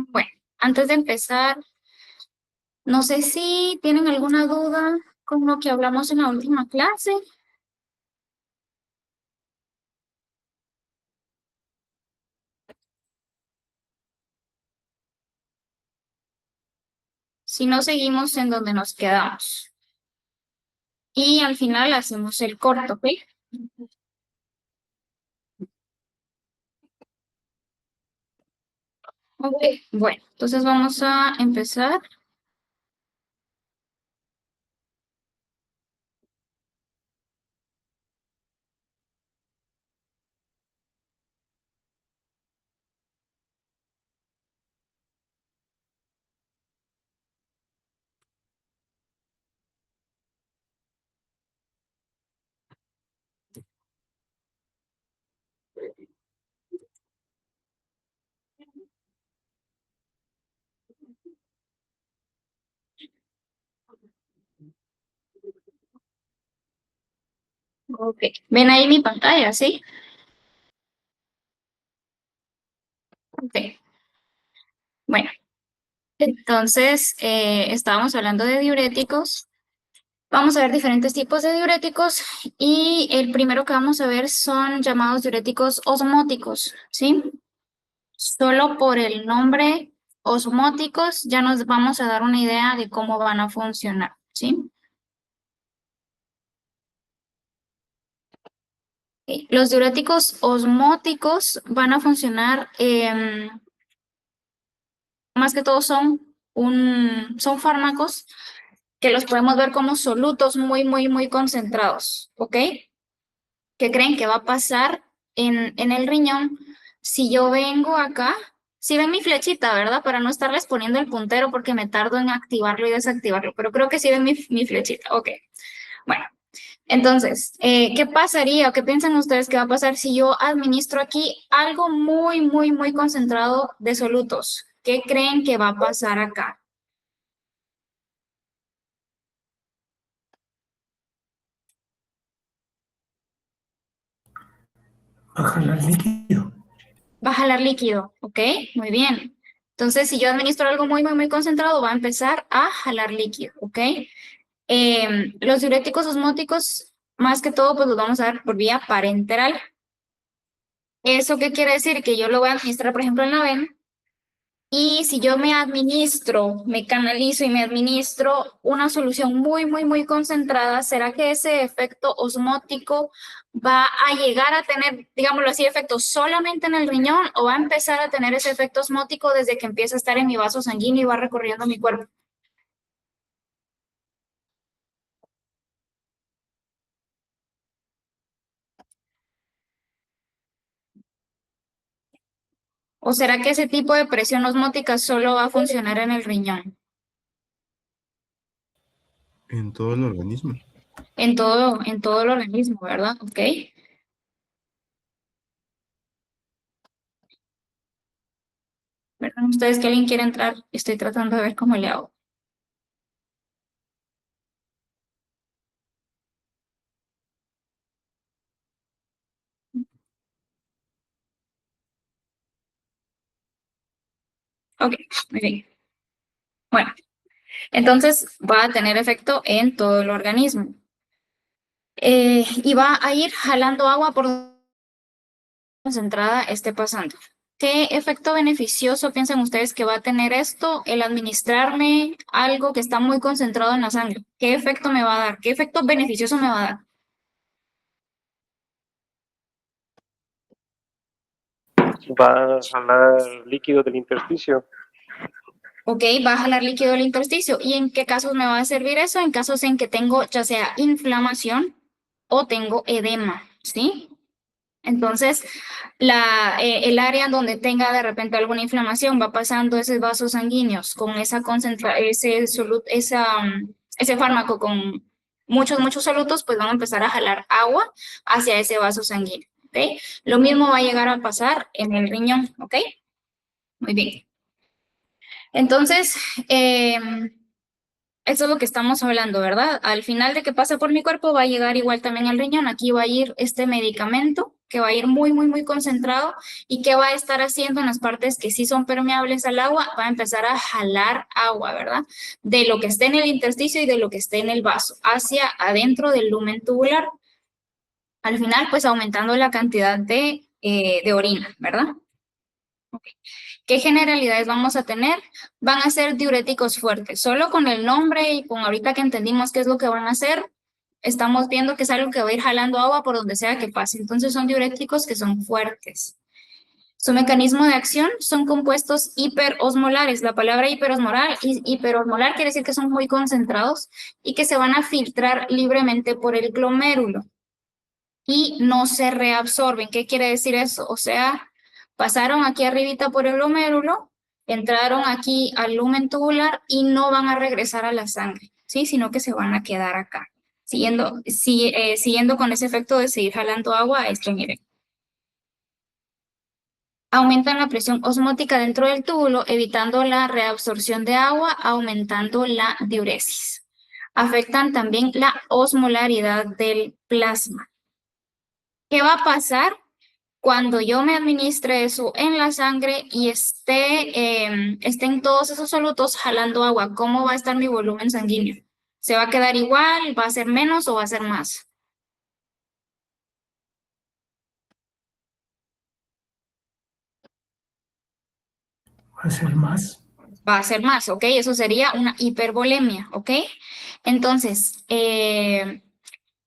Bueno, antes de empezar, no sé si tienen alguna duda con lo que hablamos en la última clase. Si no, seguimos en donde nos quedamos. Y al final hacemos el corto, ¿ok? Ok, bueno, entonces vamos a empezar. Ok, ven ahí mi pantalla, ¿sí? Ok, bueno, entonces estábamos hablando de diuréticos. Vamos a ver diferentes tipos de diuréticos y el primero que vamos a ver son llamados diuréticos osmóticos, ¿sí? Solo por el nombre osmóticos ya nos vamos a dar una idea de cómo van a funcionar, ¿sí? Los diuréticos osmóticos van a funcionar, más que todo son fármacos que los podemos ver como solutos muy concentrados, ¿ok? ¿Qué creen que va a pasar en el riñón si yo vengo acá? Si ven mi flechita, ¿verdad? Para no estarles poniendo el puntero porque me tardo en activarlo y desactivarlo, pero creo que sí ven mi flechita. Ok, bueno. Entonces, ¿qué pasaría o qué piensan ustedes que va a pasar si yo administro aquí algo muy concentrado de solutos? ¿Qué creen que va a pasar acá? A jalar líquido. Va a jalar líquido, ¿ok? Muy bien. Entonces, si yo administro algo muy concentrado, va a empezar a jalar líquido, ¿ok? Los diuréticos osmóticos, más que todo, pues los vamos a dar por vía parenteral. ¿Eso qué quiere decir? Que yo lo voy a administrar, por ejemplo, en la vena. Y si yo me administro, me canalizo y me administro una solución muy concentrada, ¿será que ese efecto osmótico va a llegar a tener, digámoslo así, efecto solamente en el riñón o va a empezar a tener ese efecto osmótico desde que empieza a estar en mi vaso sanguíneo y va recorriendo mi cuerpo? ¿O será que ese tipo de presión osmótica solo va a funcionar en el riñón? En todo el organismo. En todo el organismo, ¿verdad? Ok. ¿Verdad? Ustedes que alguien quiere entrar, estoy tratando de ver cómo le hago. Ok, muy bien. Bueno, entonces va a tener efecto en todo el organismo. Y va a ir jalando agua por donde concentrada esté pasando. ¿Qué efecto beneficioso piensan ustedes que va a tener esto, el administrarme algo que está muy concentrado en la sangre? ¿Qué efecto me va a dar? ¿Qué efecto beneficioso me va a dar? Va a jalar líquido del intersticio. Ok, va a jalar líquido del intersticio. ¿Y en qué casos me va a servir eso? En casos en que tengo ya sea inflamación o tengo edema, ¿sí? Entonces, el área donde tenga de repente alguna inflamación va pasando esos vasos sanguíneos con ese fármaco con muchos solutos, pues van a empezar a jalar agua hacia ese vaso sanguíneo, ¿ok? Lo mismo va a llegar a pasar en el riñón, ¿ok? Muy bien. Entonces, eso es lo que estamos hablando, ¿verdad? Al final de que pasa por mi cuerpo va a llegar igual también al riñón. Aquí va a ir este medicamento que va a ir muy, muy, muy concentrado. ¿Y qué va a estar haciendo en las partes que sí son permeables al agua? Va a empezar a jalar agua, ¿verdad? De lo que esté en el intersticio y de lo que esté en el vaso, hacia adentro del lumen tubular. Al final, pues aumentando la cantidad de orina, ¿verdad? Okay. ¿Qué generalidades vamos a tener? Van a ser diuréticos fuertes. Solo con el nombre y con ahorita que entendimos qué es lo que van a hacer, estamos viendo que es algo que va a ir jalando agua por donde sea que pase. Entonces son diuréticos que son fuertes. Su mecanismo de acción son compuestos hiperosmolares. La palabra hiperosmolar quiere decir que son muy concentrados y que se van a filtrar libremente por el glomérulo y no se reabsorben. ¿Qué quiere decir eso? O sea, pasaron aquí arribita por el glomérulo, entraron aquí al lumen tubular y no van a regresar a la sangre, ¿sí? Sino que se van a quedar acá, siguiendo con ese efecto de seguir jalando agua a esto, miren. Aumentan la presión osmótica dentro del túbulo, evitando la reabsorción de agua, aumentando la diuresis. Afectan también la osmolaridad del plasma. ¿Qué va a pasar cuando yo me administre eso en la sangre y estén todos esos solutos jalando agua? ¿Cómo va a estar mi volumen sanguíneo? ¿Se va a quedar igual? ¿Va a ser menos o va a ser más? ¿Va a ser más? Va a ser más, ¿ok? Eso sería una hipervolemia, ¿ok? Entonces,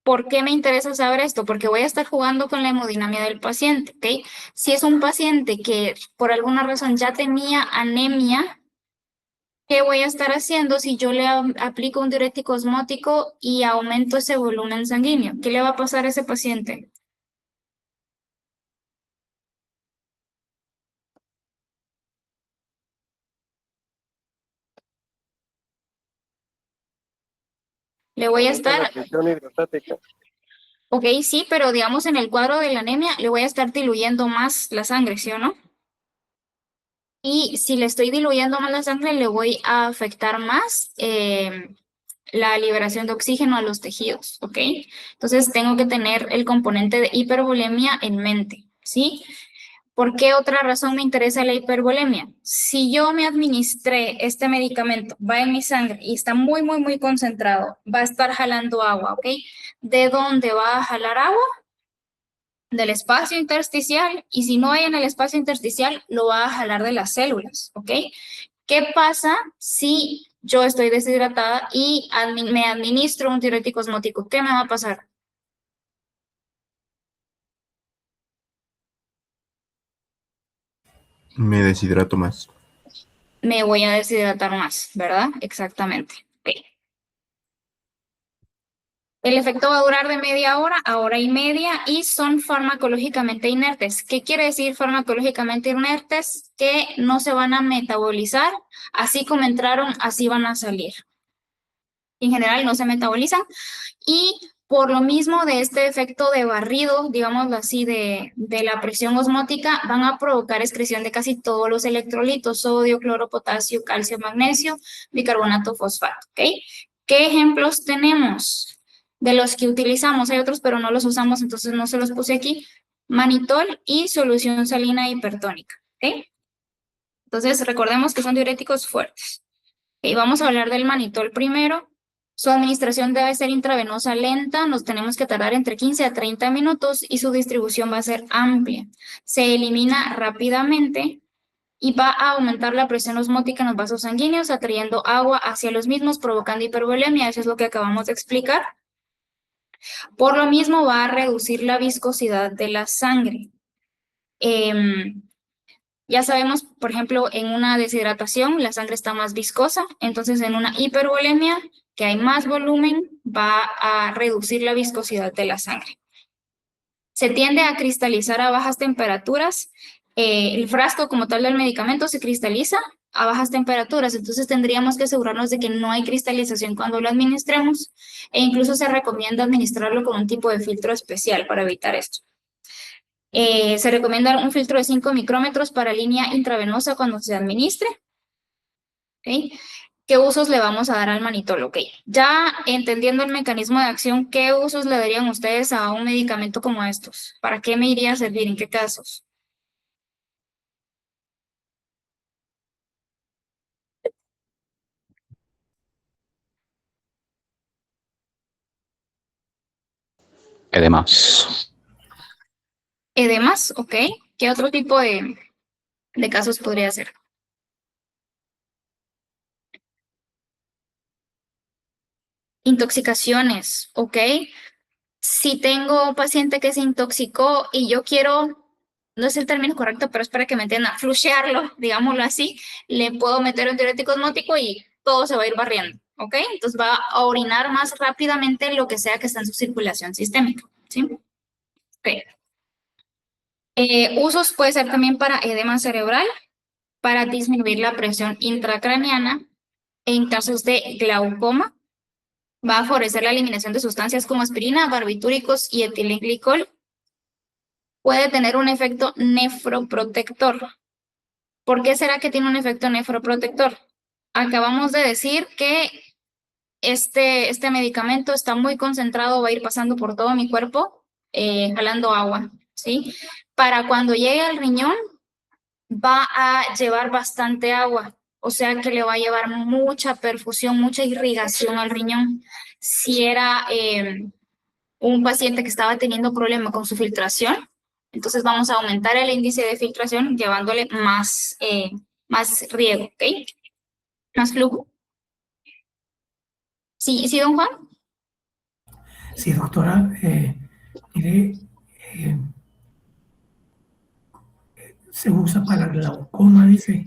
¿por qué me interesa saber esto? Porque voy a estar jugando con la hemodinamia del paciente, ¿ok? Si es un paciente que por alguna razón ya tenía anemia, ¿qué voy a estar haciendo si yo le aplico un diurético osmótico y aumento ese volumen sanguíneo? ¿Qué le va a pasar a ese paciente? Le voy a Aumenta la estar, presión hidrostática. ok, sí, pero digamos en el cuadro de la anemia le voy a estar diluyendo más la sangre, ¿sí o no? Y si le estoy diluyendo más la sangre, le voy a afectar más la liberación de oxígeno a los tejidos, ¿ok? Entonces tengo que tener el componente de hipervolemia en mente, ¿sí? ¿Por qué otra razón me interesa la hipervolemia? Si yo me administré este medicamento, va en mi sangre y está muy, muy, muy concentrado, va a estar jalando agua, ¿ok? ¿De dónde va a jalar agua? Del espacio intersticial, y si no hay en el espacio intersticial, lo va a jalar de las células, ¿ok? ¿Qué pasa si yo estoy deshidratada y me administro un diurético osmótico? ¿Qué me va a pasar? Me deshidrato más. Me voy a deshidratar más, ¿verdad? Exactamente. Ok. El efecto va a durar de media hora a hora y media y son farmacológicamente inertes. ¿Qué quiere decir farmacológicamente inertes? Que no se van a metabolizar, así como entraron, así van a salir. En general no se metabolizan y por lo mismo de este efecto de barrido, digámoslo así, de la presión osmótica, van a provocar excreción de casi todos los electrolitos: sodio, cloro, potasio, calcio, magnesio, bicarbonato, fosfato, ¿ok? ¿Qué ejemplos tenemos de los que utilizamos? Hay otros, pero no los usamos, entonces no se los puse aquí. Manitol y solución salina hipertónica, ¿ok? Entonces recordemos que son diuréticos fuertes. Ok, vamos a hablar del manitol primero. Su administración debe ser intravenosa lenta, nos tenemos que tardar entre 15 a 30 minutos y su distribución va a ser amplia. Se elimina rápidamente y va a aumentar la presión osmótica en los vasos sanguíneos, atrayendo agua hacia los mismos, provocando hipervolemia. Eso es lo que acabamos de explicar. Por lo mismo, va a reducir la viscosidad de la sangre. Ya sabemos, por ejemplo, en una deshidratación la sangre está más viscosa, entonces en una hipervolemia, que hay más volumen, va a reducir la viscosidad de la sangre. Se tiende a cristalizar a bajas temperaturas. El frasco como tal del medicamento se cristaliza a bajas temperaturas, entonces tendríamos que asegurarnos de que no hay cristalización cuando lo administremos, e incluso se recomienda administrarlo con un tipo de filtro especial para evitar esto. Se recomienda un filtro de 5 micrómetros para línea intravenosa cuando se administre. ¿Okay? ¿qué usos le vamos a dar al manitol? Ok, ya entendiendo el mecanismo de acción, ¿qué usos le darían ustedes a un medicamento como estos? ¿Para qué me iría a servir? ¿En qué casos? Edemas. Edemas, ok. ¿Qué otro tipo de casos podría ser? Intoxicaciones, ok. Si tengo un paciente que se intoxicó y yo quiero, no es el término correcto, pero es para que me entiendan, flushearlo, digámoslo así, le puedo meter un diurético osmótico y todo se va a ir barriendo, ¿ok? Entonces va a orinar más rápidamente lo que sea que está en su circulación sistémica, ¿sí? Ok. Usos puede ser también para edema cerebral, para disminuir la presión intracraniana en casos de glaucoma. Va a favorecer la eliminación de sustancias como aspirina, barbitúricos y etilenglicol. Puede tener un efecto nefroprotector. ¿Por qué será que tiene un efecto nefroprotector? Acabamos de decir que este medicamento está muy concentrado, va a ir pasando por todo mi cuerpo, jalando agua, ¿sí? Para cuando llegue al riñón, va a llevar bastante agua, o sea que le va a llevar mucha perfusión, mucha irrigación al riñón. Si era un paciente que estaba teniendo problema con su filtración, entonces vamos a aumentar el índice de filtración llevándole más riego, ¿ok? Más flujo. Sí, sí, don Juan. Sí, doctora, mire, eh, se usa para glaucoma, dice.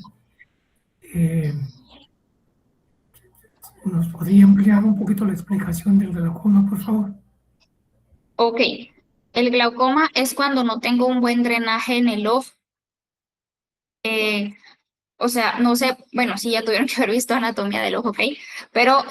Eh, ¿Nos podría ampliar un poquito la explicación del glaucoma, por favor? Ok. El glaucoma es cuando no tengo un buen drenaje en el ojo. O sea, no sé, bueno, sí, ya tuvieron que haber visto anatomía del ojo, ¿ok? Pero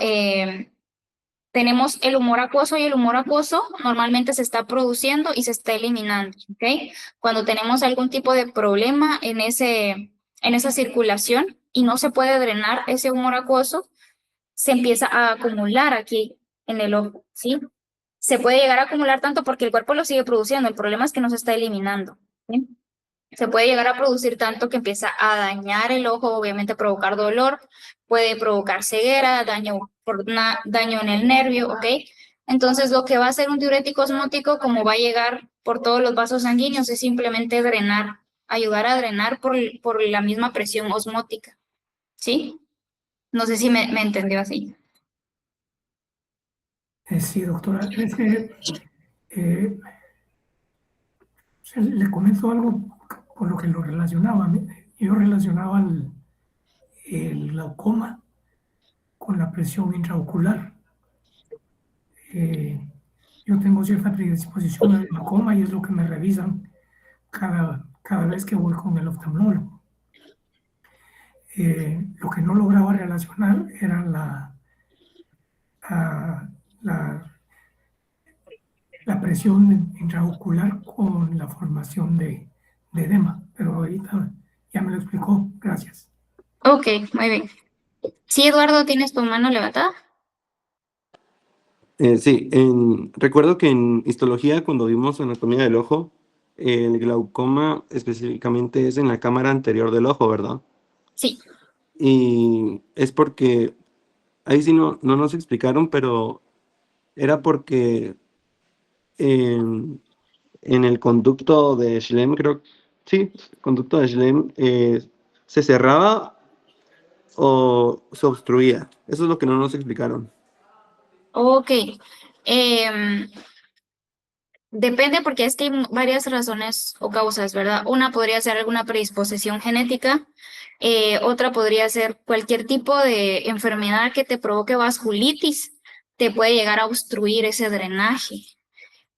tenemos el humor acuoso y el humor acuoso normalmente se está produciendo y se está eliminando, ¿ok? Cuando tenemos algún tipo de problema en esa circulación y no se puede drenar ese humor acuoso, se empieza a acumular aquí en el ojo, ¿sí? Se puede llegar a acumular tanto porque el cuerpo lo sigue produciendo, el problema es que no se está eliminando, ¿sí? Se puede llegar a producir tanto que empieza a dañar el ojo, obviamente provocar dolor, puede provocar ceguera, daño en el nervio, ¿ok? Entonces lo que va a hacer un diurético osmótico, como va a llegar por todos los vasos sanguíneos, es simplemente drenar, ayudar a drenar por la misma presión osmótica, ¿sí? No sé si me entendió así. Sí, doctora, es que eh, le comento algo por lo que lo relacionaba. Yo relacionaba el glaucoma con la presión intraocular. Eh, yo tengo cierta predisposición al glaucoma y es lo que me revisan cada vez que voy con el oftalmólogo. Lo que no lograba relacionar era la, la, la presión intraocular con la formación de edema, pero ahorita ya me lo explicó. Gracias. Ok, muy bien. Sí, Eduardo, ¿tienes tu mano levantada? Sí, recuerdo que en histología, cuando vimos anatomía del ojo, el glaucoma específicamente es en la cámara anterior del ojo, ¿verdad? Sí. Y es porque, ahí sí no nos explicaron, pero era porque en el conducto de Schlemm, creo, sí, conducto de Schlemm, se cerraba o se obstruía. Eso es lo que no nos explicaron. Ok. Em, Depende porque es que hay varias razones o causas, ¿verdad? Una podría ser alguna predisposición genética, otra podría ser cualquier tipo de enfermedad que te provoque vasculitis, te puede llegar a obstruir ese drenaje.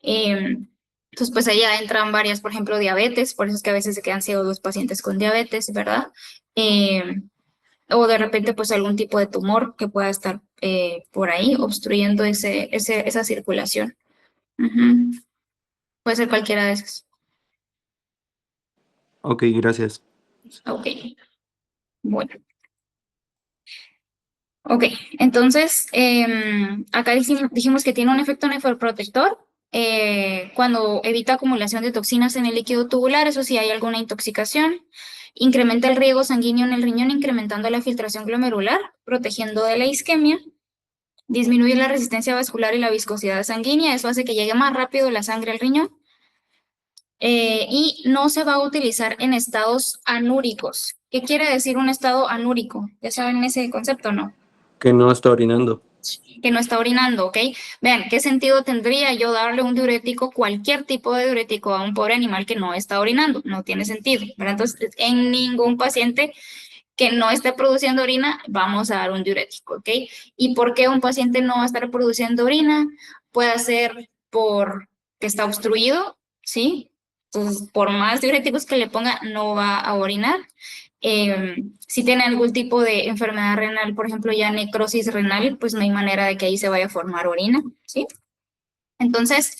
Entonces, pues allá entran varias, por ejemplo, diabetes, por eso es que a veces se quedan ciegos los pacientes con diabetes, ¿verdad? O de repente, pues algún tipo de tumor que pueda estar por ahí obstruyendo esa circulación. Ujú. Puede ser cualquiera de esas. Ok, gracias. Ok, bueno. Ok, entonces acá dijimos que tiene un efecto nefroprotector cuando evita acumulación de toxinas en el líquido tubular, eso sí hay alguna intoxicación. Incrementa el riego sanguíneo en el riñón, incrementando la filtración glomerular, protegiendo de la isquemia. Disminuye la resistencia vascular y la viscosidad sanguínea, eso hace que llegue más rápido la sangre al riñón. Y no se va a utilizar en estados anúricos. ¿Qué quiere decir un estado anúrico? ¿Ya saben ese concepto o no? Que no está orinando. Que no está orinando, ¿ok? Vean, ¿qué sentido tendría yo darle un diurético, cualquier tipo de diurético a un pobre animal que no está orinando? No tiene sentido, ¿verdad? Entonces, en ningún paciente que no esté produciendo orina, vamos a dar un diurético, ¿ok? ¿Y por qué un paciente no va a estar produciendo orina? Puede ser porque está obstruido, ¿sí? Entonces, por más diuréticos que le ponga, no va a orinar. Si tiene algún tipo de enfermedad renal, por ejemplo, ya necrosis renal, pues no hay manera de que ahí se vaya a formar orina, ¿sí? Entonces,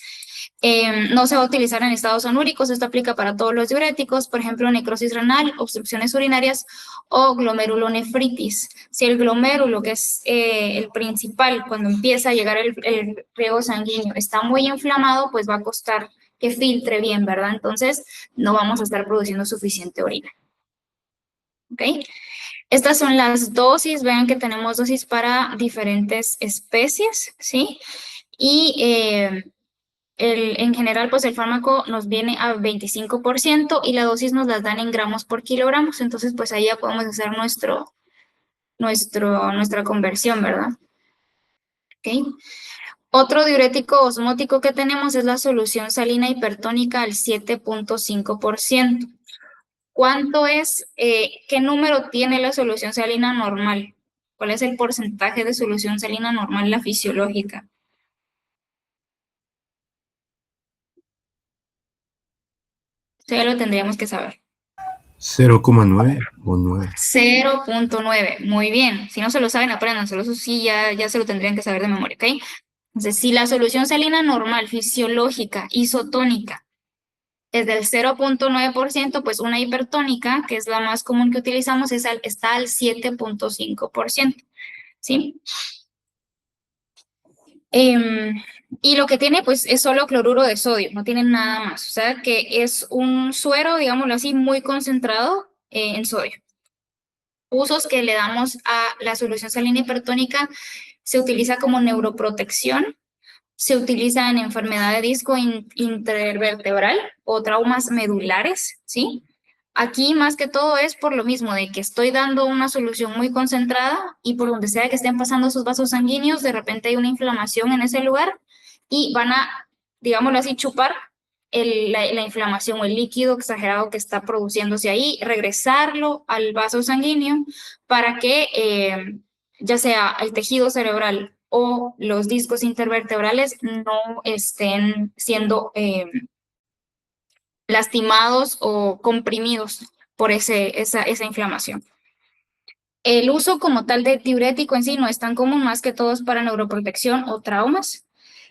no se va a utilizar en estados anúricos, esto aplica para todos los diuréticos, por ejemplo, necrosis renal, obstrucciones urinarias o glomerulonefritis. Si el glomérulo, que es el principal, cuando empieza a llegar el riego sanguíneo, está muy inflamado, pues va a costar que filtre bien, ¿verdad? Entonces, no vamos a estar produciendo suficiente orina. ¿Ok? Estas son las dosis, vean que tenemos dosis para diferentes especies, ¿sí? Y en general, pues el fármaco nos viene a 25% y la dosis nos las dan en gramos por kilogramos, entonces pues ahí ya podemos hacer nuestra conversión, ¿verdad? ¿Ok? Otro diurético osmótico que tenemos es la solución salina hipertónica al 7.5%. ¿Cuánto es, qué número tiene la solución salina normal? ¿Cuál es el porcentaje de solución salina normal, la fisiológica? Eso ya lo tendríamos que saber. 0,9 o 9. 0.9, muy bien. Si no se lo saben, apréndanselo. Eso sí, ya se lo tendrían que saber de memoria, ¿ok? Entonces, si la solución salina normal, fisiológica, isotónica, es del 0.9%, pues una hipertónica, que es la más común que utilizamos, está al 7.5%, ¿sí? Y lo que tiene, pues, es solo cloruro de sodio, no tiene nada más. O sea, que es un suero, digámoslo así, muy concentrado en sodio. Usos que le damos a la solución salina hipertónica: se utiliza como neuroprotección, se utiliza en enfermedad de disco intervertebral o traumas medulares, ¿sí? Aquí más que todo es por lo mismo de que estoy dando una solución muy concentrada y por donde sea que estén pasando sus vasos sanguíneos, de repente hay una inflamación en ese lugar y van a, digámoslo así, chupar la inflamación o el líquido exagerado que está produciéndose ahí, regresarlo al vaso sanguíneo para que ya sea el tejido cerebral o los discos intervertebrales no estén siendo lastimados o comprimidos por esa inflamación. El uso como tal de diurético en sí no es tan común, más que todo es para neuroprotección o traumas.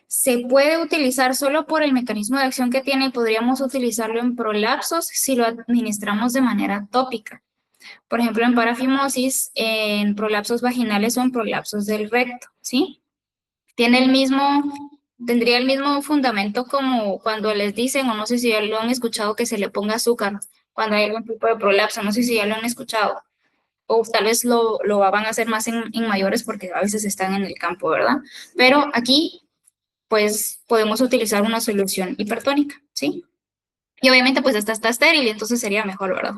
Se puede utilizar solo por el mecanismo de acción que tiene y podríamos utilizarlo en prolapsos si lo administramos de manera tópica. Por ejemplo, en parafimosis, en prolapsos vaginales o en prolapsos del recto, ¿sí? Tendría el mismo fundamento como cuando les dicen, o no sé si ya lo han escuchado, que se le ponga azúcar cuando hay algún tipo de prolapso, no sé si ya lo han escuchado, o tal vez lo van a hacer más en mayores porque a veces están en el campo, ¿verdad? Pero aquí, pues, podemos utilizar una solución hipertónica, ¿sí? Y obviamente, pues, esta está estéril, entonces sería mejor, ¿verdad?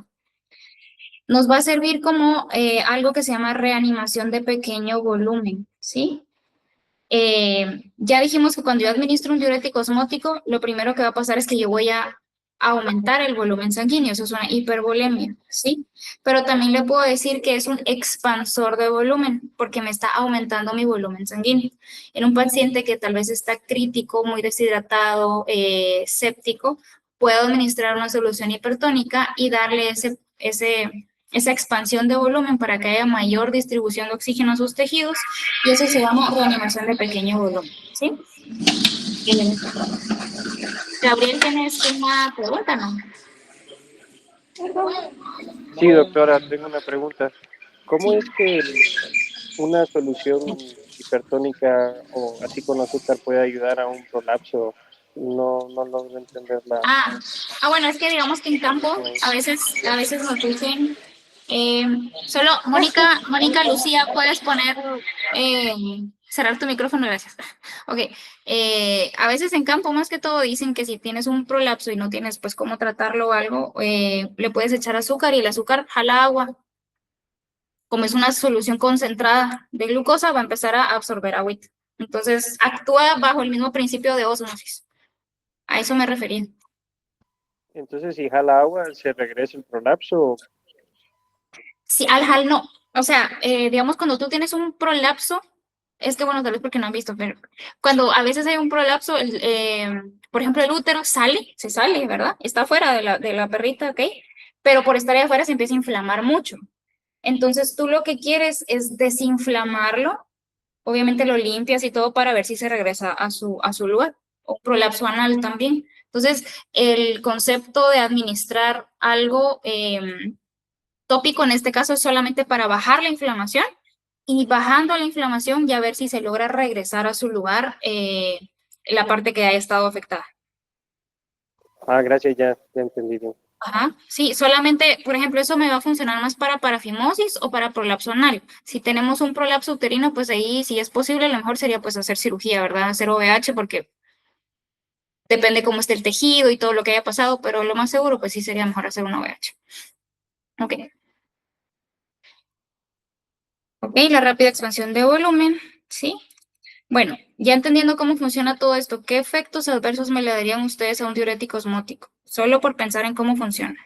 Nos va a servir como algo que se llama reanimación de pequeño volumen, ¿sí? Ya dijimos que cuando yo administro un diurético osmótico, lo primero que va a pasar es que yo voy a aumentar el volumen sanguíneo, eso es una hipervolemia, ¿sí? Pero también le puedo decir que es un expansor de volumen, porque me está aumentando mi volumen sanguíneo. En un paciente que tal vez está crítico, muy deshidratado, séptico, puedo administrar una solución hipertónica y darle esa expansión de volumen para que haya mayor distribución de oxígeno a sus tejidos, y eso se llama reanimación de pequeño volumen, ¿sí? Gabriel, ¿tienes una pregunta, no? Sí, doctora, tengo una pregunta. ¿Cómo es que una solución hipertónica o así con azúcar puede ayudar a un prolapso. No logro entenderla. Bueno, es que digamos que en campo a veces nos dicen, solo Mónica Lucía, puedes poner, cerrar tu micrófono, gracias. Ok, a veces en campo más que todo dicen que si tienes un prolapso y no tienes pues cómo tratarlo o algo, le puedes echar azúcar y el azúcar jala agua. Como es una solución concentrada de glucosa, va a empezar a absorber agüita. Entonces, actúa bajo el mismo principio de ósmosis. A eso me refería. Entonces, si jala agua, ¿se regresa el prolapso? Sí, al JAL no. O sea, digamos, cuando tú tienes un prolapso, es que bueno, tal vez porque no han visto, pero cuando a veces hay un prolapso, por ejemplo, el útero se sale, ¿verdad? Está fuera de la perrita, ¿ok? Pero por estar ahí afuera se empieza a inflamar mucho. Entonces, tú lo que quieres es desinflamarlo. Obviamente lo limpias y todo para ver si se regresa a su lugar. O prolapso anal también. Entonces, el concepto de administrar algo tópico en este caso es solamente para bajar la inflamación y bajando la inflamación ya ver si se logra regresar a su lugar la parte que haya estado afectada. Gracias, ya entendí bien. Ajá, sí, solamente, por ejemplo, eso me va a funcionar más para parafimosis o para prolapso anal. Si tenemos un prolapso uterino, pues ahí, si es posible, lo mejor sería pues hacer cirugía, ¿verdad? Hacer OVH porque depende cómo esté el tejido y todo lo que haya pasado, pero lo más seguro, pues sí sería mejor hacer una OVH. Ok. Ok, la rápida expansión de volumen, ¿sí? Bueno, ya entendiendo cómo funciona todo esto, ¿qué efectos adversos me le darían ustedes a un diurético osmótico? Solo por pensar en cómo funciona.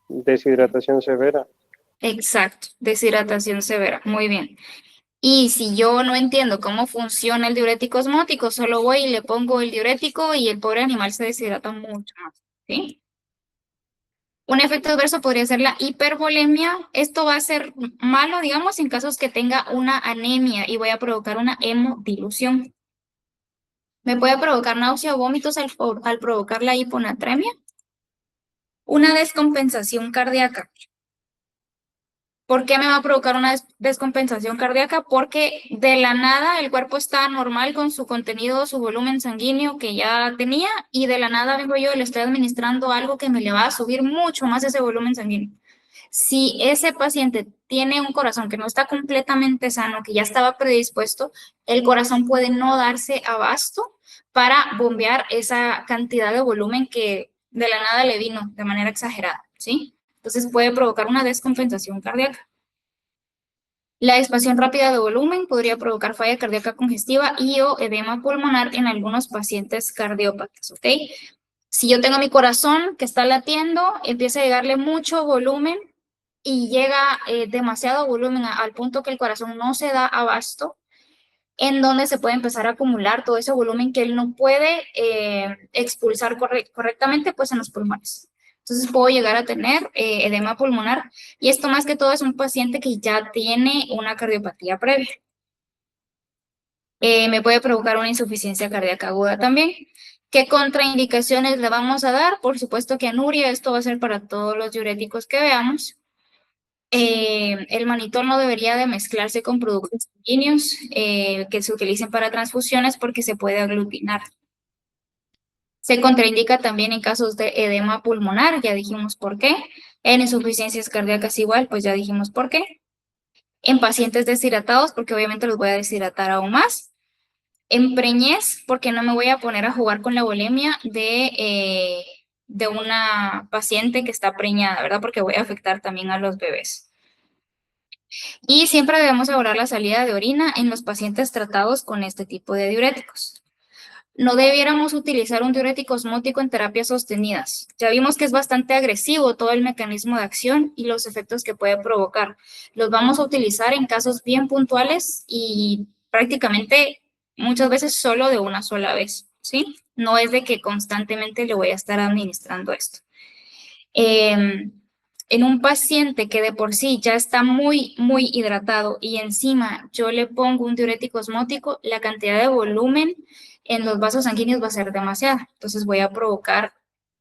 Deshidratación severa. Exacto, deshidratación severa, muy bien. Y si yo no entiendo cómo funciona el diurético osmótico, solo voy y le pongo el diurético y el pobre animal se deshidrata mucho más, ¿sí? Un efecto adverso podría ser la hipervolemia. Esto va a ser malo, digamos, en casos que tenga una anemia y voy a provocar una hemodilución. Me puede provocar náusea o vómitos al provocar la hiponatremia. Una descompensación cardíaca. ¿Por qué me va a provocar una descompensación cardíaca? Porque de la nada el cuerpo está normal con su contenido, su volumen sanguíneo que ya tenía y de la nada vengo yo y le estoy administrando algo que me le va a subir mucho más ese volumen sanguíneo. Si ese paciente tiene un corazón que no está completamente sano, que ya estaba predispuesto, el corazón puede no darse abasto para bombear esa cantidad de volumen que de la nada le vino de manera exagerada, ¿sí? Entonces puede provocar una descompensación cardíaca. La expansión rápida de volumen podría provocar falla cardíaca congestiva y o edema pulmonar en algunos pacientes cardiópatas, ¿ok? Si yo tengo mi corazón que está latiendo, empieza a llegarle mucho volumen y llega demasiado volumen al punto que el corazón no se da abasto, en donde se puede empezar a acumular todo ese volumen que él no puede expulsar correctamente pues en los pulmones. Entonces puedo llegar a tener edema pulmonar y esto más que todo es un paciente que ya tiene una cardiopatía previa. Me puede provocar una insuficiencia cardíaca aguda también. ¿Qué contraindicaciones le vamos a dar? Por supuesto que anuria, esto va a ser para todos los diuréticos que veamos. El mannitol no debería de mezclarse con productos sanguíneos que se utilicen para transfusiones porque se puede aglutinar. Se contraindica también en casos de edema pulmonar, ya dijimos por qué. En insuficiencias cardíacas igual, pues ya dijimos por qué. En pacientes deshidratados, porque obviamente los voy a deshidratar aún más. En preñez, porque no me voy a poner a jugar con la bulimia de una paciente que está preñada, ¿verdad? Porque voy a afectar también a los bebés. Y siempre debemos abordar la salida de orina en los pacientes tratados con este tipo de diuréticos. No debiéramos utilizar un diurético osmótico en terapias sostenidas. Ya vimos que es bastante agresivo todo el mecanismo de acción y los efectos que puede provocar. Los vamos a utilizar en casos bien puntuales y prácticamente muchas veces solo de una sola vez, ¿sí? No es de que constantemente le voy a estar administrando esto. En un paciente que de por sí ya está muy hidratado y encima yo le pongo un diurético osmótico, la cantidad de volumen en los vasos sanguíneos va a ser demasiada. Entonces voy a provocar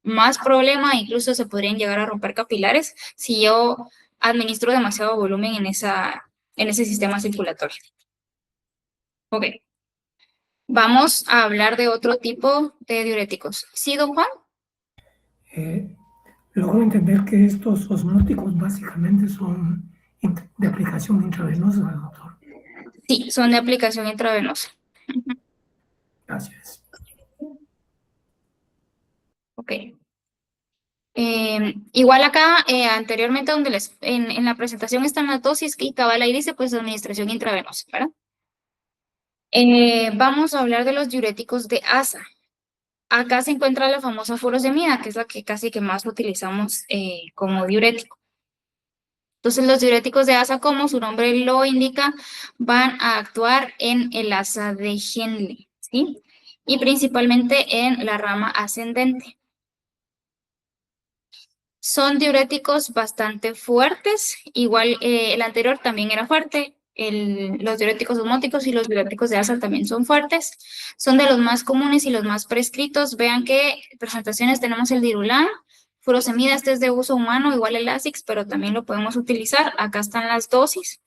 más problema, incluso se podrían llegar a romper capilares si yo administro demasiado volumen en ese sistema circulatorio. Ok. Vamos a hablar de otro tipo de diuréticos. ¿Sí, don Juan? Logro entender que estos osmóticos básicamente son de aplicación intravenosa, doctor. Sí, son de aplicación intravenosa. Gracias. Ok. Igual acá, anteriormente, donde en la presentación están las dosis y cabal ahí dice, pues, administración intravenosa, ¿verdad? Vamos a hablar de los diuréticos de ASA. Acá se encuentra la famosa furosemida, que es la que casi que más utilizamos como diurético. Entonces, los diuréticos de ASA, como su nombre lo indica, van a actuar en el asa de Henle, ¿sí? Y principalmente en la rama ascendente. Son diuréticos bastante fuertes, igual el anterior también era fuerte, los diuréticos osmóticos y los diuréticos de ASA también son fuertes, son de los más comunes y los más prescritos. Vean que presentaciones tenemos el Dirulan, furosemida, este es de uso humano, igual el Lasix, pero también lo podemos utilizar. Acá están las dosis.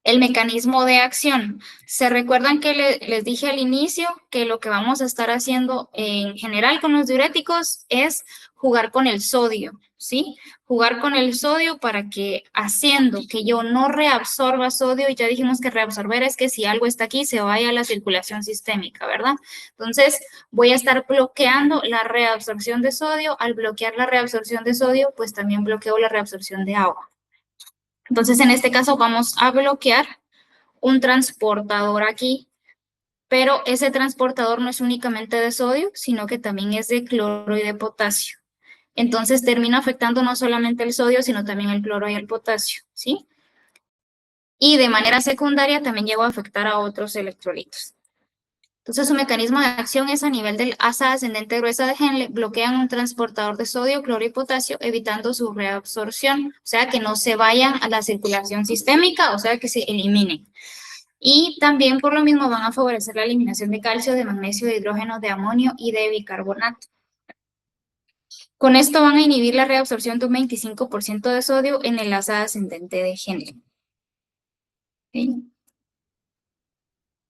El mecanismo de acción. ¿Se recuerdan que les dije al inicio que lo que vamos a estar haciendo en general con los diuréticos es jugar con el sodio, ¿sí? Jugar con el sodio para que haciendo que yo no reabsorba sodio, y ya dijimos que reabsorber es que si algo está aquí se vaya a la circulación sistémica, ¿verdad? Entonces voy a estar bloqueando la reabsorción de sodio. Al bloquear la reabsorción de sodio, pues también bloqueo la reabsorción de agua. Entonces, en este caso vamos a bloquear un transportador aquí, pero ese transportador no es únicamente de sodio, sino que también es de cloro y de potasio. Entonces, termina afectando no solamente el sodio, sino también el cloro y el potasio, ¿sí? Y de manera secundaria también llegó a afectar a otros electrolitos. Entonces, su mecanismo de acción es a nivel del asa ascendente gruesa de Henle, bloquean un transportador de sodio, cloro y potasio, evitando su reabsorción, o sea, que no se vayan a la circulación sistémica, o sea, que se eliminen. Y también, por lo mismo, van a favorecer la eliminación de calcio, de magnesio, de hidrógeno, de amonio y de bicarbonato. Con esto van a inhibir la reabsorción de un 25% de sodio en el asa ascendente de Henle. ¿Sí?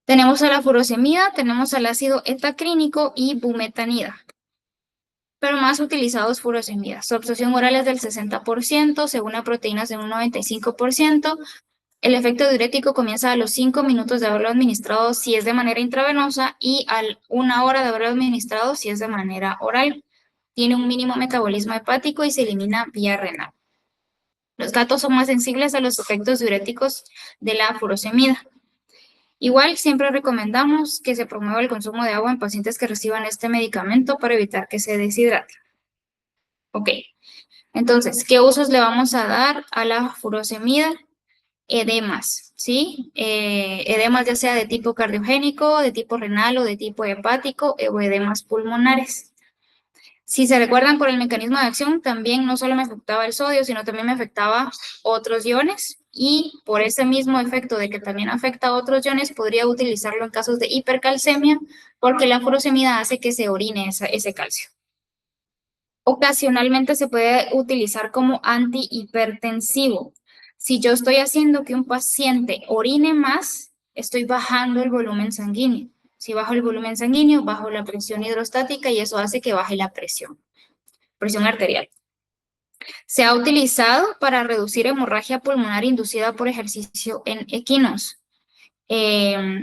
Tenemos a la furosemida, tenemos al ácido etacrínico y bumetanida. Pero más utilizados furosemida. Su absorción oral es del 60%, según la proteína es de un 95%. El efecto diurético comienza a los 5 minutos de haberlo administrado si es de manera intravenosa y a 1 hora de haberlo administrado si es de manera oral. Tiene un mínimo metabolismo hepático y se elimina vía renal. Los gatos son más sensibles a los efectos diuréticos de la furosemida. Igual, siempre recomendamos que se promueva el consumo de agua en pacientes que reciban este medicamento para evitar que se deshidraten. Ok, entonces, ¿qué usos le vamos a dar a la furosemida? Edemas, ¿sí? Edemas ya sea de tipo cardiogénico, de tipo renal o de tipo hepático o edemas pulmonares. Si se recuerdan por el mecanismo de acción, también no solo me afectaba el sodio, sino también me afectaba otros iones, y por ese mismo efecto de que también afecta a otros iones, podría utilizarlo en casos de hipercalcemia, porque la furosemida hace que se orine ese calcio. Ocasionalmente se puede utilizar como antihipertensivo. Si yo estoy haciendo que un paciente orine más, estoy bajando el volumen sanguíneo. Si bajo el volumen sanguíneo, bajo la presión hidrostática y eso hace que baje la presión arterial. Se ha utilizado para reducir hemorragia pulmonar inducida por ejercicio en equinos.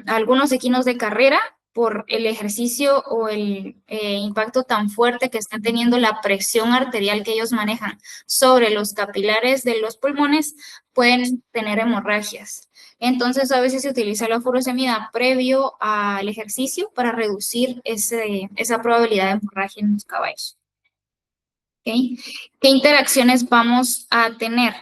Algunos equinos de carrera, por el ejercicio o el impacto tan fuerte que están teniendo, la presión arterial que ellos manejan sobre los capilares de los pulmones, pueden tener hemorragias. Entonces, a veces se utiliza la furosemida previo al ejercicio para reducir esa probabilidad de hemorragia en los caballos. ¿Okay? ¿Qué interacciones vamos a tener?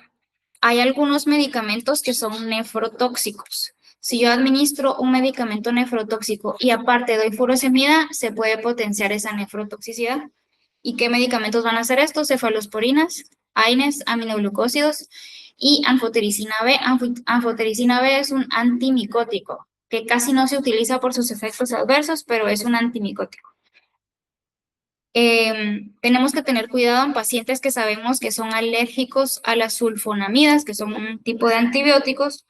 Hay algunos medicamentos que son nefrotóxicos. Si yo administro un medicamento nefrotóxico y aparte doy furosemida, se puede potenciar esa nefrotoxicidad. ¿Y qué medicamentos van a hacer esto? Cefalosporinas, AINES, aminoglucósidos y anfotericina B. Anfotericina B es un antimicótico que casi no se utiliza por sus efectos adversos, pero es un antimicótico. Tenemos que tener cuidado en pacientes que sabemos que son alérgicos a las sulfonamidas, que son un tipo de antibióticos,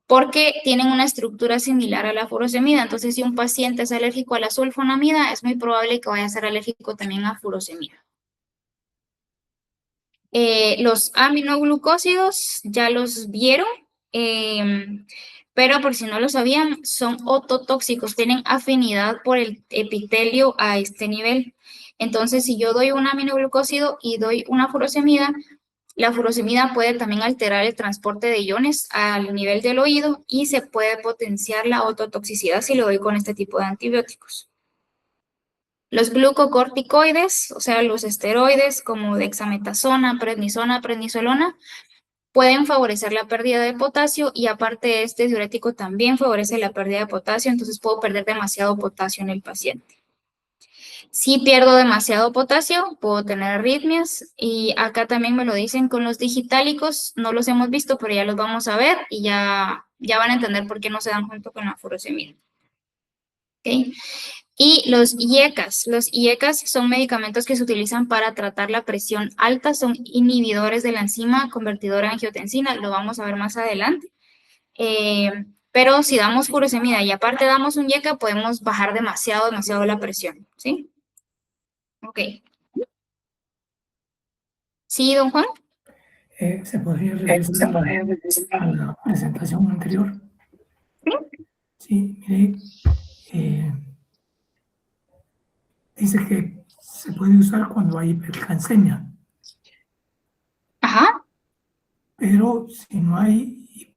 porque tienen una estructura similar a la furosemida. Entonces, si un paciente es alérgico a la sulfonamida, es muy probable que vaya a ser alérgico también a furosemida. Los aminoglucósidos ya los vieron, pero por si no lo sabían, son ototóxicos, tienen afinidad por el epitelio a este nivel. Entonces, si yo doy un aminoglucósido y doy una furosemida, la furosemida puede también alterar el transporte de iones al nivel del oído y se puede potenciar la ototoxicidad si lo doy con este tipo de antibióticos. Los glucocorticoides, o sea, los esteroides como dexametasona, prednisona, prednisolona, pueden favorecer la pérdida de potasio y aparte este diurético también favorece la pérdida de potasio, entonces puedo perder demasiado potasio en el paciente. Si pierdo demasiado potasio, puedo tener arritmias y acá también me lo dicen con los digitálicos, no los hemos visto, pero ya los vamos a ver y ya van a entender por qué no se dan junto con la furosemida. ¿Okay? Y los IECAs son medicamentos que se utilizan para tratar la presión alta, son inhibidores de la enzima convertidora de angiotensina, lo vamos a ver más adelante. Pero si damos furosemida y aparte damos un IECA, podemos bajar demasiado la presión, ¿sí? Ok. ¿Sí, don Juan? ¿Se podría regresar a la presentación anterior? Sí, mire, dice que se puede usar cuando hay hipercalcemia, Ajá. pero si no hay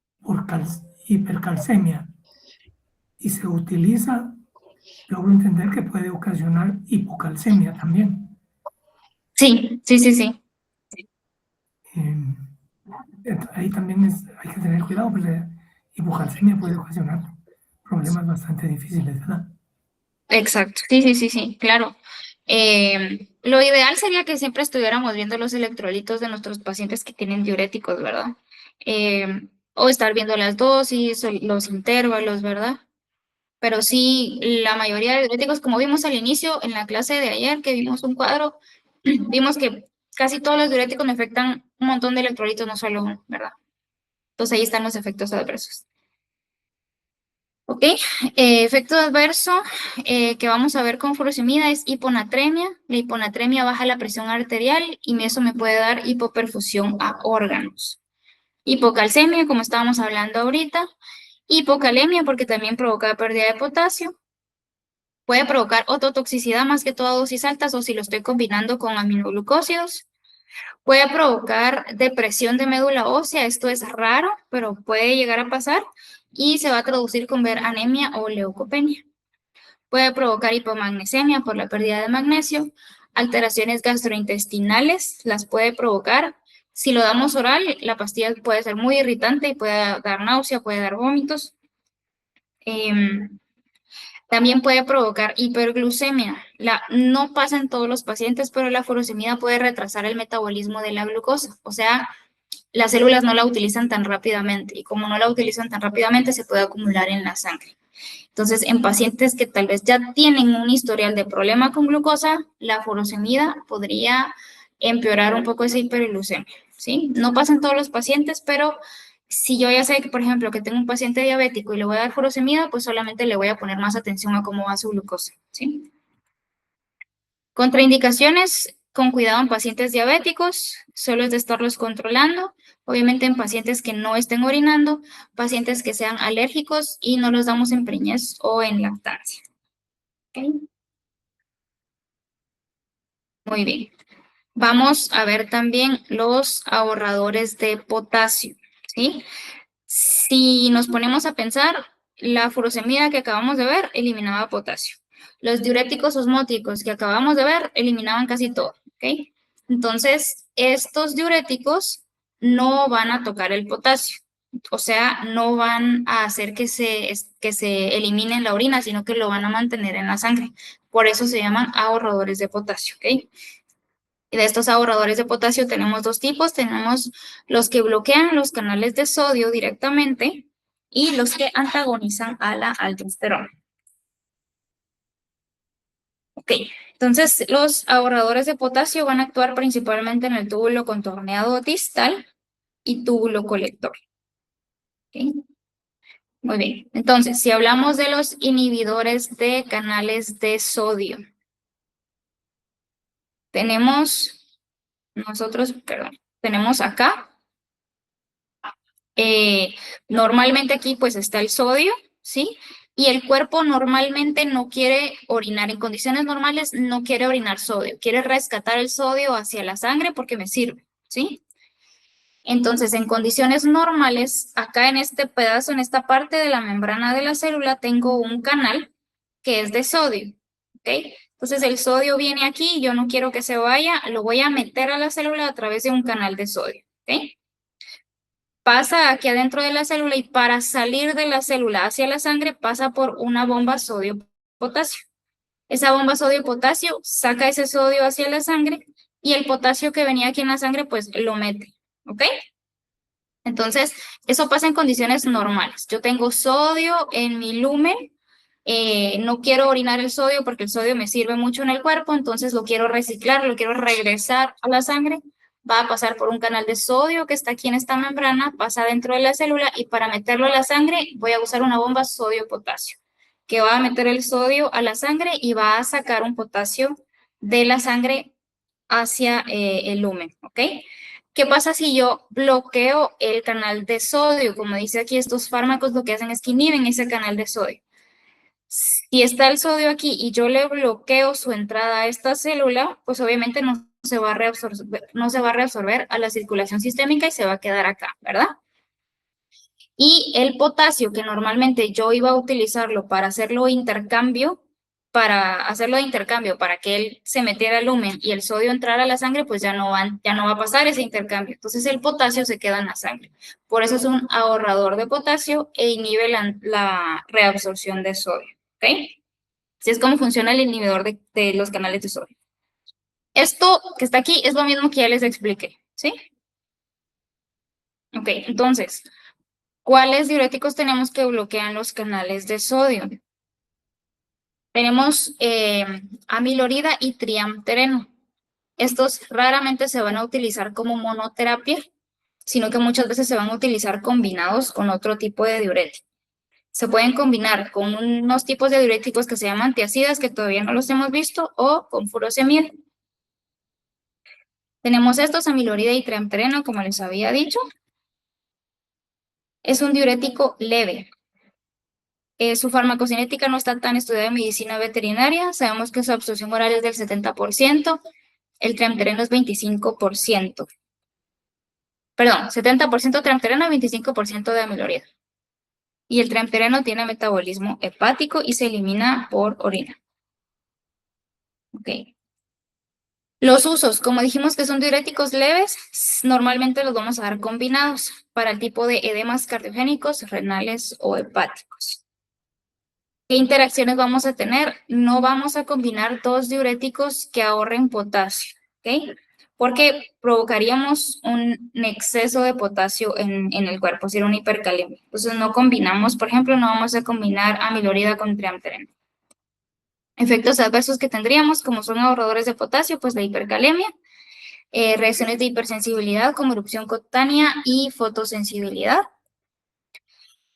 hipercalcemia y se utiliza, logro entender que puede ocasionar hipocalcemia también. Sí. Ahí también hay que tener cuidado, porque la hipocalcemia puede ocasionar problemas bastante difíciles, ¿verdad? Exacto, sí, claro. Lo ideal sería que siempre estuviéramos viendo los electrolitos de nuestros pacientes que tienen diuréticos, ¿verdad? O estar viendo las dosis, o los intervalos, ¿verdad? Pero sí, la mayoría de diuréticos, como vimos al inicio en la clase de ayer, que vimos un cuadro, vimos que casi todos los diuréticos me afectan un montón de electrolitos, no solo uno, ¿verdad? Entonces ahí están los efectos adversos. Ok, efecto adverso que vamos a ver con furosemida es hiponatremia. La hiponatremia baja la presión arterial y eso me puede dar hipoperfusión a órganos. Hipocalcemia, como estábamos hablando ahorita. Hipocalemia, porque también provoca pérdida de potasio. Puede provocar ototoxicidad más que todo a dosis altas o si lo estoy combinando con aminoglucósidos. Puede provocar depresión de médula ósea, esto es raro, pero puede llegar a pasar y se va a traducir con ver anemia o leucopenia. Puede provocar hipomagnesemia por la pérdida de magnesio, alteraciones gastrointestinales las puede provocar. Si lo damos oral, la pastilla puede ser muy irritante y puede dar náusea, puede dar vómitos. También puede provocar hiperglucemia. No pasa en todos los pacientes, pero la furosemida puede retrasar el metabolismo de la glucosa. O sea, las células no la utilizan tan rápidamente y como no la utilizan tan rápidamente se puede acumular en la sangre. Entonces, en pacientes que tal vez ya tienen un historial de problema con glucosa, la furosemida podría empeorar un poco esa hiperglucemia, ¿sí? No pasa en todos los pacientes, pero si yo ya sé que, por ejemplo, que tengo un paciente diabético y le voy a dar furosemida, pues solamente le voy a poner más atención a cómo va su glucosa, ¿sí? Contraindicaciones, con cuidado en pacientes diabéticos, solo es de estarlos controlando. Obviamente en pacientes que no estén orinando, pacientes que sean alérgicos y no los damos en preñez o en lactancia. ¿Okay? Muy bien. Vamos a ver también los ahorradores de potasio, ¿sí? Si nos ponemos a pensar, la furosemida que acabamos de ver eliminaba potasio. Los diuréticos osmóticos que acabamos de ver eliminaban casi todo, ¿ok? Entonces, estos diuréticos no van a tocar el potasio, o sea, no van a hacer que se elimine en la orina, sino que lo van a mantener en la sangre. Por eso se llaman ahorradores de potasio, ¿ok? Y de estos ahorradores de potasio tenemos dos tipos. Tenemos los que bloquean los canales de sodio directamente y los que antagonizan a la aldosterona. Ok, entonces los ahorradores de potasio van a actuar principalmente en el túbulo contorneado distal y túbulo colector. Ok. Muy bien, entonces, si hablamos de los inhibidores de canales de sodio, tenemos tenemos acá, normalmente aquí pues está el sodio, ¿sí? Y el cuerpo normalmente no quiere orinar, en condiciones normales no quiere orinar sodio, quiere rescatar el sodio hacia la sangre porque me sirve, ¿sí? Entonces, en condiciones normales, acá en este pedazo, en esta parte de la membrana de la célula, tengo un canal que es de sodio, ¿ok? Entonces, el sodio viene aquí, yo no quiero que se vaya, lo voy a meter a la célula a través de un canal de sodio, ¿ok? Pasa aquí adentro de la célula y para salir de la célula hacia la sangre pasa por una bomba sodio-potasio. Esa bomba sodio-potasio saca ese sodio hacia la sangre y el potasio que venía aquí en la sangre, pues lo mete, ¿ok? Entonces, eso pasa en condiciones normales. Yo tengo sodio en mi lumen, no quiero orinar el sodio porque el sodio me sirve mucho en el cuerpo, entonces lo quiero reciclar, lo quiero regresar a la sangre. Va a pasar por un canal de sodio que está aquí en esta membrana, pasa dentro de la célula y para meterlo a la sangre voy a usar una bomba sodio-potasio, que va a meter el sodio a la sangre y va a sacar un potasio de la sangre hacia el lumen, ¿ok? ¿Qué pasa si yo bloqueo el canal de sodio? Como dice aquí, estos fármacos lo que hacen es que inhiben ese canal de sodio. Si está el sodio aquí y yo le bloqueo su entrada a esta célula, pues obviamente no se va a reabsorber a la circulación sistémica y se va a quedar acá, ¿verdad? Y el potasio, que normalmente yo iba a utilizarlo para hacerlo de intercambio, para que él se metiera al lumen y el sodio entrara a la sangre, pues ya no va a pasar ese intercambio. Entonces el potasio se queda en la sangre. Por eso es un ahorrador de potasio e inhibe la reabsorción de sodio. ¿Ok? Así es como funciona el inhibidor de los canales de sodio. Esto que está aquí es lo mismo que ya les expliqué. ¿Sí? Ok, entonces, ¿cuáles diuréticos tenemos que bloquean los canales de sodio? Tenemos amilorida y triamtereno. Estos raramente se van a utilizar como monoterapia, sino que muchas veces se van a utilizar combinados con otro tipo de diurético. Se pueden combinar con unos tipos de diuréticos que se llaman tiacidas, que todavía no los hemos visto, o con furosemida. Tenemos estos, amilorida y triamtereno, como les había dicho. Es un diurético leve. Su farmacocinética no está tan estudiada en medicina veterinaria. Sabemos que su absorción oral es del 70%. El triamtereno es 25%. Perdón, 70% triamtereno y 25% de amilorida. Y el triamtereno tiene metabolismo hepático y se elimina por orina. Ok. Los usos, como dijimos que son diuréticos leves, normalmente los vamos a dar combinados para el tipo de edemas cardiogénicos, renales o hepáticos. ¿Qué interacciones vamos a tener? No vamos a combinar dos diuréticos que ahorren potasio, ¿ok? Porque provocaríamos un exceso de potasio en el cuerpo, si era una hipercalemia. Entonces no combinamos, por ejemplo, no vamos a combinar amilorida con triamtereno. Efectos adversos que tendríamos, como son ahorradores de potasio, pues la hipercalemia, reacciones de hipersensibilidad como erupción cutánea y fotosensibilidad.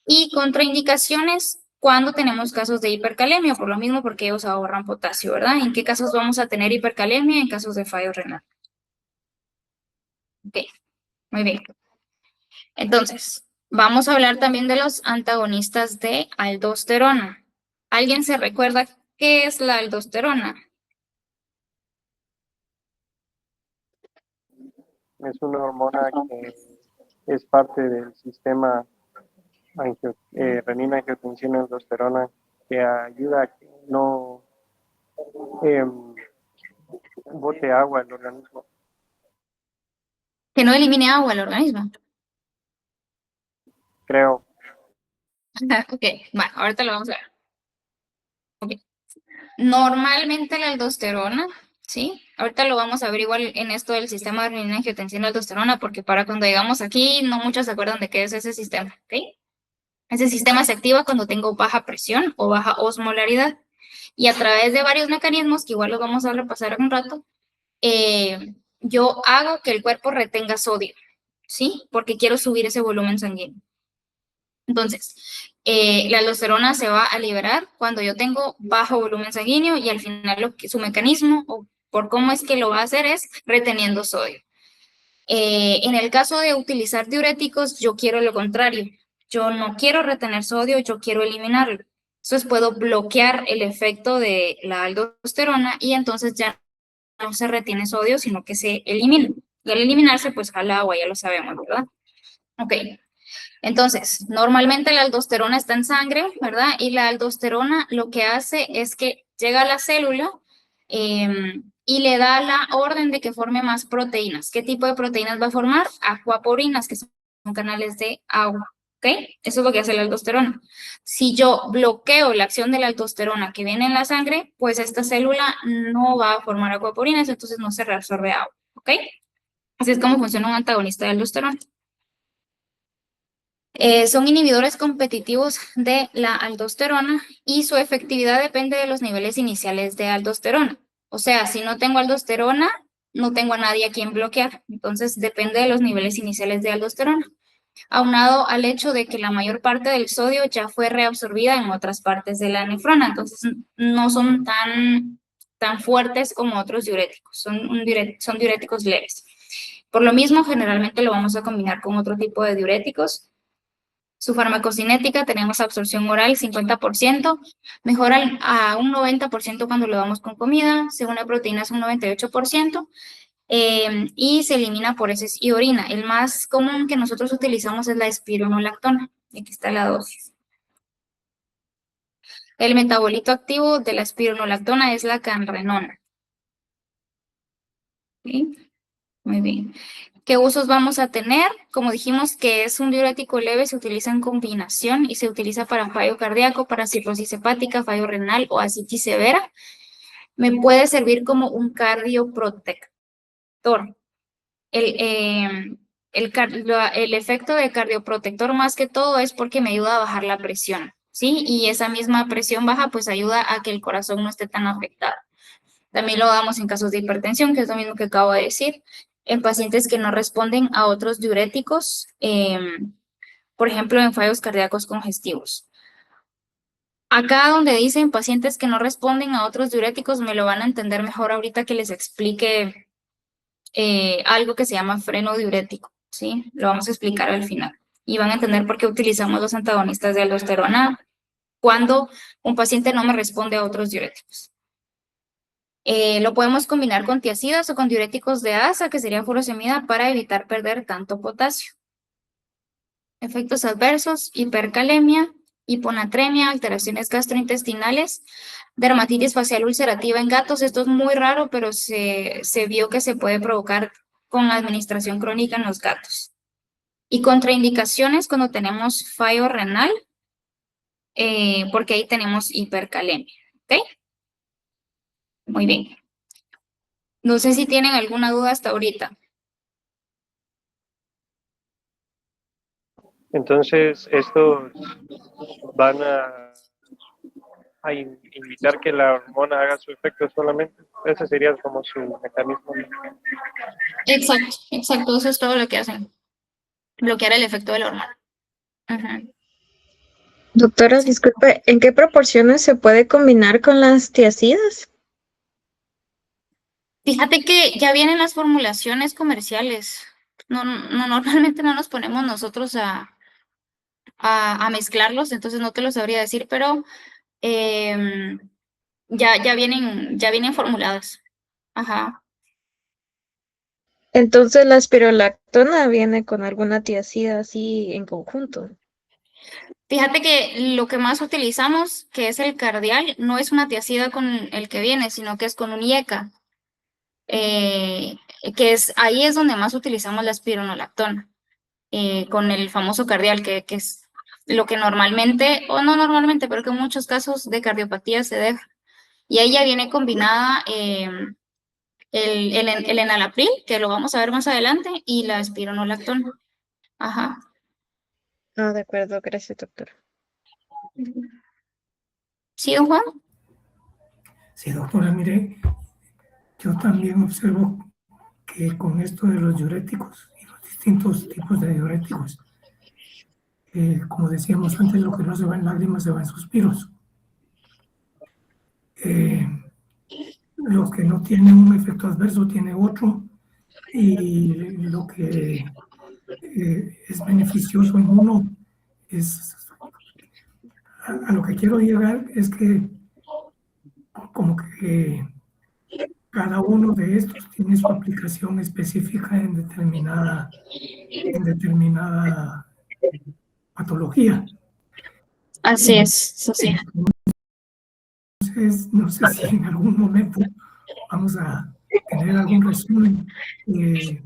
Y contraindicaciones cuando tenemos casos de hipercalemia, por lo mismo porque ellos ahorran potasio, ¿verdad? ¿En qué casos vamos a tener hipercalemia? En casos de fallo renal. Ok, muy bien. Entonces, vamos a hablar también de los antagonistas de aldosterona. ¿Alguien se recuerda qué es la aldosterona? Es una hormona que es parte del sistema renina-angiotensina-aldosterona que ayuda a que no bote agua al organismo. Que no elimine agua al organismo. Creo. Ok, bueno, ahorita lo vamos a ver. Okay. Normalmente la aldosterona, ¿sí? Ahorita lo vamos a ver igual en esto del sistema de renina-angiotensina-aldosterona, porque para cuando llegamos aquí, no muchos se acuerdan de qué es ese sistema, ¿ok? Ese sistema se activa cuando tengo baja presión o baja osmolaridad. Y a través de varios mecanismos, que igual los vamos a repasar en un rato, yo hago que el cuerpo retenga sodio, ¿sí? Porque quiero subir ese volumen sanguíneo. Entonces, la aldosterona se va a liberar cuando yo tengo bajo volumen sanguíneo y al final su mecanismo o por cómo es que lo va a hacer es reteniendo sodio. En el caso de utilizar diuréticos, yo quiero lo contrario. Yo no quiero retener sodio, yo quiero eliminarlo. Entonces puedo bloquear el efecto de la aldosterona y entonces ya no se retiene sodio, sino que se elimina. Y al eliminarse, pues jala agua, ya lo sabemos, ¿verdad? Ok. Entonces, normalmente la aldosterona está en sangre, ¿verdad? Y la aldosterona lo que hace es que llega a la célula y le da la orden de que forme más proteínas. ¿Qué tipo de proteínas va a formar? Acuaporinas, que son canales de agua, ¿ok? Eso es lo que hace la aldosterona. Si yo bloqueo la acción de la aldosterona que viene en la sangre, pues esta célula no va a formar acuaporinas, entonces no se reabsorbe agua, ¿ok? Así es como funciona un antagonista de aldosterona. Son inhibidores competitivos de la aldosterona y su efectividad depende de los niveles iniciales de aldosterona. O sea, si no tengo aldosterona, no tengo a nadie a quien bloquear. Entonces, depende de los niveles iniciales de aldosterona. Aunado al hecho de que la mayor parte del sodio ya fue reabsorbida en otras partes de la nefrona. Entonces, no son tan fuertes como otros diuréticos. Son diuréticos leves. Por lo mismo, generalmente lo vamos a combinar con otro tipo de diuréticos. Su farmacocinética, tenemos absorción oral 50%, mejora a un 90% cuando lo damos con comida, según la proteína es un 98%, y se elimina por heces y orina. El más común que nosotros utilizamos es la espironolactona. Aquí está la dosis. El metabolito activo de la espironolactona es la canrenona. ¿Sí? Muy bien. ¿Qué usos vamos a tener? Como dijimos que es un diurético leve, se utiliza en combinación y se utiliza para fallo cardíaco, para cirrosis hepática, fallo renal o ascitis severa. Me puede servir como un cardioprotector. El efecto de cardioprotector más que todo es porque me ayuda a bajar la presión, ¿sí? Y esa misma presión baja pues ayuda a que el corazón no esté tan afectado. También lo damos en casos de hipertensión, que es lo mismo que acabo de decir, en pacientes que no responden a otros diuréticos, por ejemplo, en fallos cardíacos congestivos. Acá donde dicen pacientes que no responden a otros diuréticos, me lo van a entender mejor ahorita que les explique algo que se llama freno diurético, ¿sí? Lo vamos a explicar al final. Y van a entender por qué utilizamos los antagonistas de aldosterona cuando un paciente no me responde a otros diuréticos. Lo podemos combinar con tiazidas o con diuréticos de asa, que sería furosemida, para evitar perder tanto potasio. Efectos adversos: hipercalemia, hiponatremia, alteraciones gastrointestinales, dermatitis facial ulcerativa en gatos. Esto es muy raro, pero se vio que se puede provocar con la administración crónica en los gatos. Y contraindicaciones cuando tenemos fallo renal, porque ahí tenemos hipercalemia. ¿Ok? Muy bien. No sé si tienen alguna duda hasta ahorita. Entonces, estos van a invitar que la hormona haga su efecto solamente. Ese sería como su mecanismo. Exacto, eso es todo lo que hacen. Bloquear el efecto de la hormona. Ujú. Doctora, disculpe, ¿en qué proporciones se puede combinar con las tiazidas? Fíjate que ya vienen las formulaciones comerciales. Normalmente no nos ponemos nosotros a mezclarlos, entonces no te lo sabría decir, pero ya vienen formuladas. Ajá. Entonces la espirolactona viene con alguna tiazida así en conjunto. Fíjate que lo que más utilizamos, que es el cardial, no es una tiazida con el que viene, sino que es con un IECA. Ahí es donde más utilizamos la espironolactona, con el famoso cardial, que es lo que normalmente, o no normalmente, pero que en muchos casos de cardiopatía se deja. Y ahí ya viene combinada el enalapril, que lo vamos a ver más adelante, y la espironolactona. Ajá. Ah, de acuerdo, gracias, doctora. ¿Sí, don Juan? Sí, doctora, mire, yo también observo que con esto de los diuréticos y los distintos tipos de diuréticos, como decíamos antes, lo que no se va en lágrimas se va en suspiros. Lo que no tiene un efecto adverso tiene otro, y lo que es beneficioso en uno es, a lo que quiero llegar es que como que cada uno de estos tiene su aplicación específica en determinada patología. Así es, así es. Entonces, no sé si en algún momento vamos a tener algún resumen de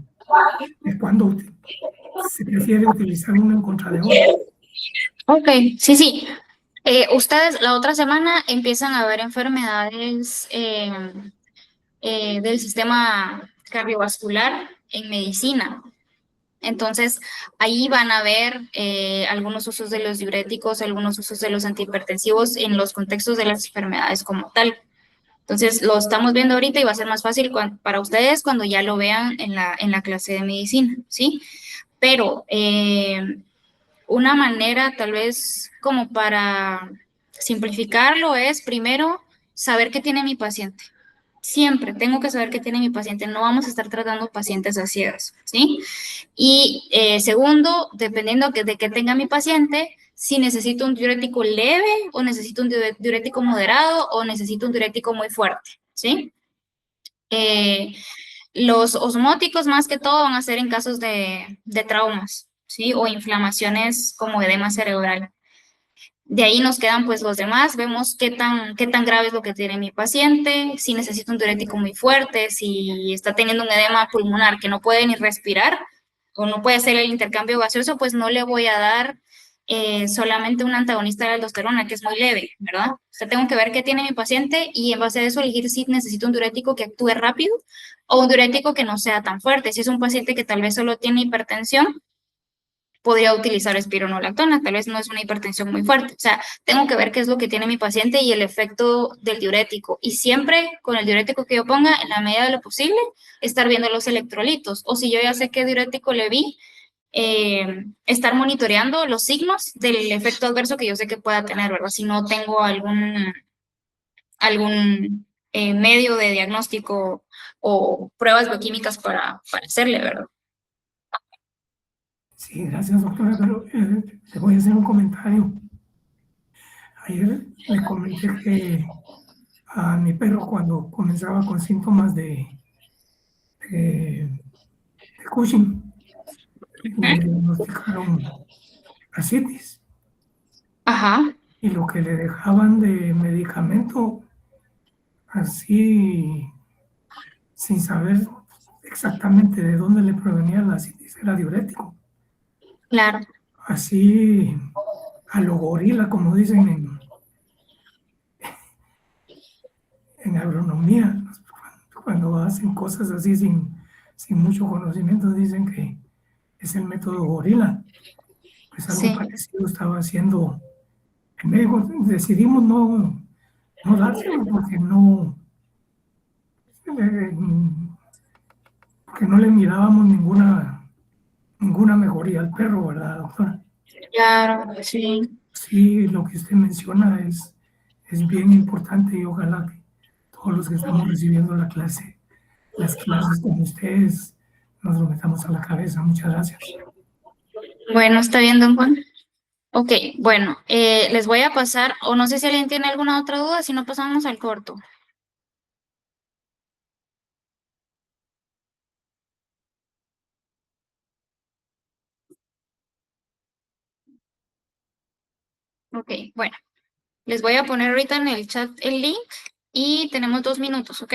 cuándo se prefiere utilizar uno en contra de otro. Ok, sí, sí. Ustedes la otra semana empiezan a ver enfermedades del sistema cardiovascular en medicina. Entonces, ahí van a ver algunos usos de los diuréticos, algunos usos de los antihipertensivos en los contextos de las enfermedades como tal. Entonces, lo estamos viendo ahorita y va a ser más fácil para ustedes cuando ya lo vean en la clase de medicina, ¿sí? Pero una manera tal vez como para simplificarlo es primero saber qué tiene mi paciente. Siempre tengo que saber qué tiene mi paciente. No vamos a estar tratando pacientes a ciegas, ¿sí? Y segundo, dependiendo de qué tenga mi paciente, si necesito un diurético leve o necesito un diurético moderado o necesito un diurético muy fuerte, ¿sí? Eh, los osmóticos más que todo van a ser en casos de traumas, ¿sí? O inflamaciones como edema cerebral. De ahí nos quedan pues los demás, vemos qué tan grave es lo que tiene mi paciente, si necesita un diurético muy fuerte, si está teniendo un edema pulmonar que no puede ni respirar o no puede hacer el intercambio gaseoso, pues no le voy a dar solamente un antagonista de la aldosterona que es muy leve, ¿verdad? O sea, tengo que ver qué tiene mi paciente y en base a eso elegir si necesito un diurético que actúe rápido o un diurético que no sea tan fuerte. Si es un paciente que tal vez solo tiene hipertensión, podría utilizar espironolactona, tal vez no es una hipertensión muy fuerte. O sea, tengo que ver qué es lo que tiene mi paciente y el efecto del diurético. Y siempre con el diurético que yo ponga, en la medida de lo posible, estar viendo los electrolitos. O si yo ya sé qué diurético le vi, estar monitoreando los signos del efecto adverso que yo sé que pueda tener, ¿verdad? Si no tengo algún medio de diagnóstico o pruebas bioquímicas para hacerle, ¿verdad? Sí, gracias, doctora, pero le voy a hacer un comentario. Ayer le comenté que a mi perro, cuando comenzaba con síntomas de Cushing, le diagnosticaron ascitis, Ajá, y lo que le dejaban de medicamento, así sin saber exactamente de dónde le provenía la ascitis, era diurético. claro. Así a lo gorila, como dicen en agronomía, cuando hacen cosas así sin mucho conocimiento, dicen que es el método gorila. Pues algo Sí. parecido estaba haciendo el médico. Decidimos no dárselo eh, porque no le mirábamos ninguna mejoría al perro, ¿verdad, doctora? Claro, sí. Sí, lo que usted menciona es bien importante, y ojalá que todos los que estamos recibiendo las clases con ustedes, nos lo metamos a la cabeza. Muchas gracias. Bueno, está bien, don Juan. Ok, bueno, les voy a pasar, o no sé si alguien tiene alguna otra duda, si no pasamos al corto. Ok, bueno, les voy a poner ahorita en el chat el link y tenemos 2 minutos, ¿ok?